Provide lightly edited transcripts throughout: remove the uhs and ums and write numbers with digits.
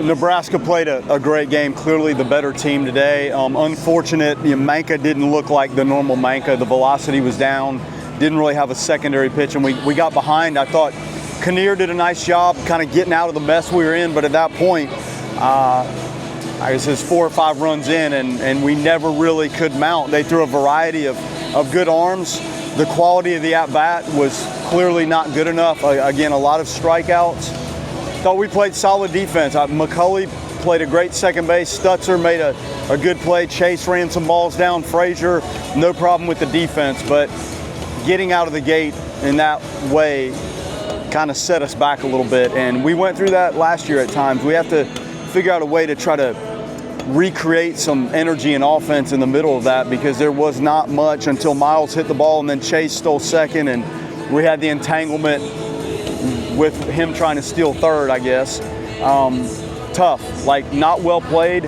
Nebraska played a great game, clearly the better team today. Unfortunate, Manka didn't look like the normal Manka. The velocity was down, didn't really have a secondary pitch, and we got behind. I thought Kinnear did a nice job kind of getting out of the mess we were in, but at that point, I guess it's 4 or 5 runs in, and we never really could mount. They threw a variety of good arms. The quality of the at-bat was clearly not good enough. Again, a lot of strikeouts. Thought we played solid defense. McCulley played a great second base. Stutzer made a good play. Chase ran some balls down. Frazier, no problem with the defense. But getting out of the gate in that way kind of set us back a little bit. And we went through that last year at times. We have to figure out a way to try to recreate some energy and offense in the middle of that, because there was not much until Miles hit the ball and then Chase stole second, and we had the entanglement with him trying to steal third, I guess. Tough, like not well played.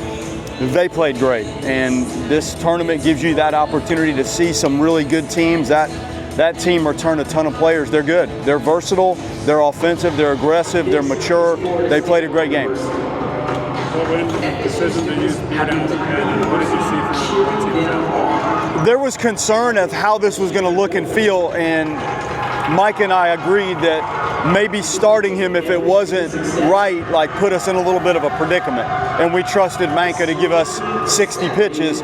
They played great, and this tournament gives you that opportunity to see some really good teams. That team returned a ton of players. They're good. They're versatile. They're offensive. They're aggressive. They're mature. They played a great game. What went into the decision to use Beard out of the pen, and what did you see from the team? There was concern of how this was going to look and feel, and Mike and I agreed that maybe starting him, if it wasn't right, like put us in a little bit of a predicament. And we trusted Manka to give us 60 pitches.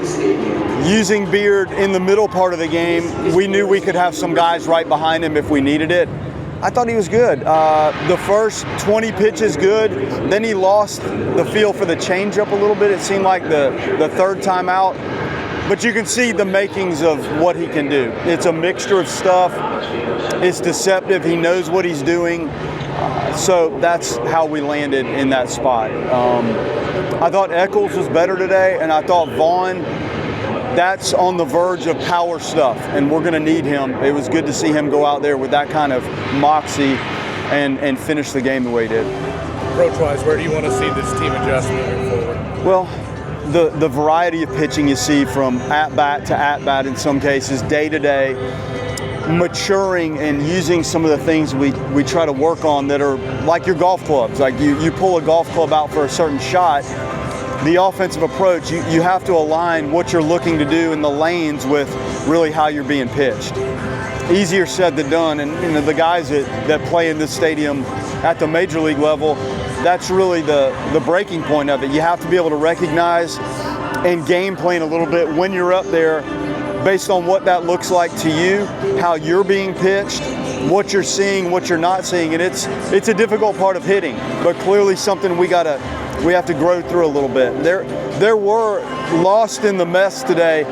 Using Beard in the middle part of the game, we knew we could have some guys right behind him if we needed it. I thought he was good. The first 20 pitches good. Then he lost the feel for the changeup a little bit. It seemed like the third time out. But you can see the makings of what he can do. It's a mixture of stuff. It's deceptive. He knows what he's doing. So that's how we landed in that spot. I thought Eccles was better today, and I thought Vaughn, that's on the verge of power stuff, and we're going to need him. It was good to see him go out there with that kind of moxie and finish the game the way he did. Approach-wise, where do you want to see this team adjust moving forward? Well, the variety of pitching you see from at-bat to at-bat in some cases, day-to-day, maturing and using some of the things we try to work on that are like your golf clubs. Like you pull a golf club out for a certain shot, the offensive approach, you have to align what you're looking to do in the lanes with really how you're being pitched. Easier said than done, and the guys that play in this stadium at the major league level, that's really the breaking point of it. You have to be able to recognize and game plan a little bit when you're up there based on what that looks like to you, how you're being pitched, what you're seeing, what you're not seeing. And it's a difficult part of hitting, but clearly something we have to grow through a little bit. There were, lost in the mess today,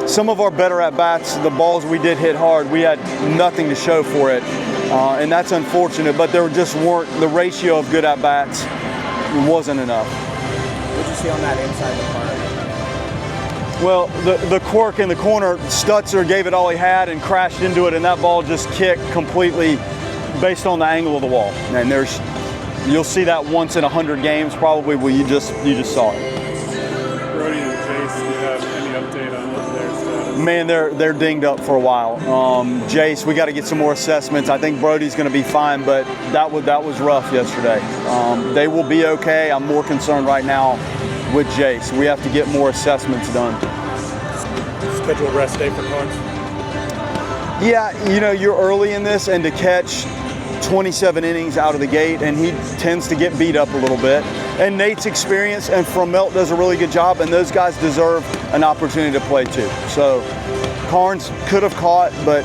some of our better at-bats, the balls we did hit hard, we had nothing to show for it. And that's unfortunate, but there just weren't, the ratio of good at-bats wasn't enough. What did you see on that inside the park? Well, the quirk in the corner, Stutzer gave it all he had and crashed into it, and that ball just kicked completely based on the angle of the wall. And you'll see that once in 100 games probably where you just saw it. Brody and Jace, do you have any update on their status? Man, they're dinged up for a while. Jace, we got to get some more assessments. I think Brody's going to be fine, but that was rough yesterday. They will be okay. I'm more concerned right now with Jace. We have to get more assessments done. Scheduled rest day for Carnes? Yeah, you're early in this, and to catch 27 innings out of the gate, and he tends to get beat up a little bit. And Nate's experience and Fromelt does a really good job, and those guys deserve an opportunity to play too. So Carnes could have caught, but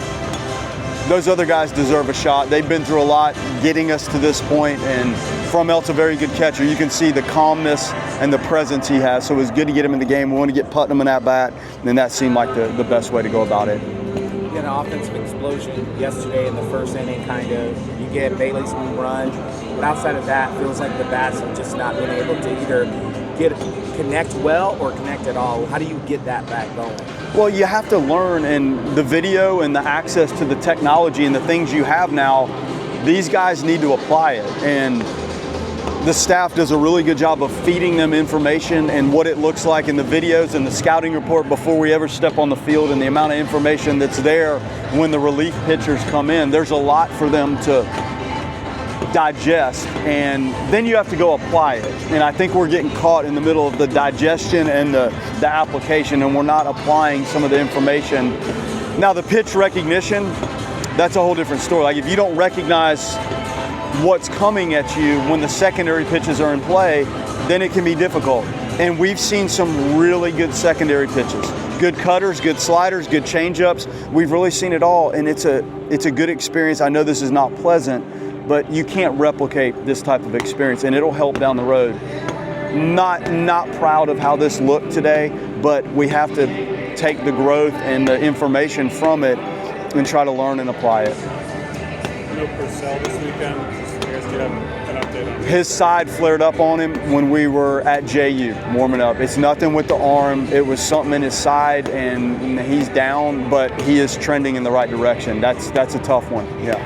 those other guys deserve a shot. They've been through a lot getting us to this point, and Fromelt's a very good catcher. You can see the calmness and the presence he has, so it was good to get him in the game. We want to get Putnam in that bat, and that seemed like the best way to go about it. You had an offensive explosion yesterday in the first inning, kind of. You get Bailey's home run, but outside of that, it feels like the bats have just not been able to either connect well or connect at all. How do you get that back going? Well, you have to learn, and the video and the access to the technology and the things you have now, these guys need to apply it. And the staff does a really good job of feeding them information and what it looks like in the videos and the scouting report before we ever step on the field, and the amount of information that's there when the relief pitchers come in. There's a lot for them to digest, and then you have to go apply it. And I think we're getting caught in the middle of the digestion and the application, and we're not applying some of the information. Now, the pitch recognition, that's a whole different story. Like, if you don't recognize what's coming at you when the secondary pitches are in play, then it can be difficult. And we've seen some really good secondary pitches. Good cutters, good sliders, good changeups. We've really seen it all, and it's a good experience. I know this is not pleasant, but you can't replicate this type of experience, and it'll help down the road. Not proud of how this looked today, but we have to take the growth and the information from it and try to learn and apply it. No Purcell this weekend. I guess you have an update on His side flared up on him when we were at JU warming up. It's nothing with the arm. It was something in his side, and he's down, but he is trending in the right direction. That's a tough one. Yeah.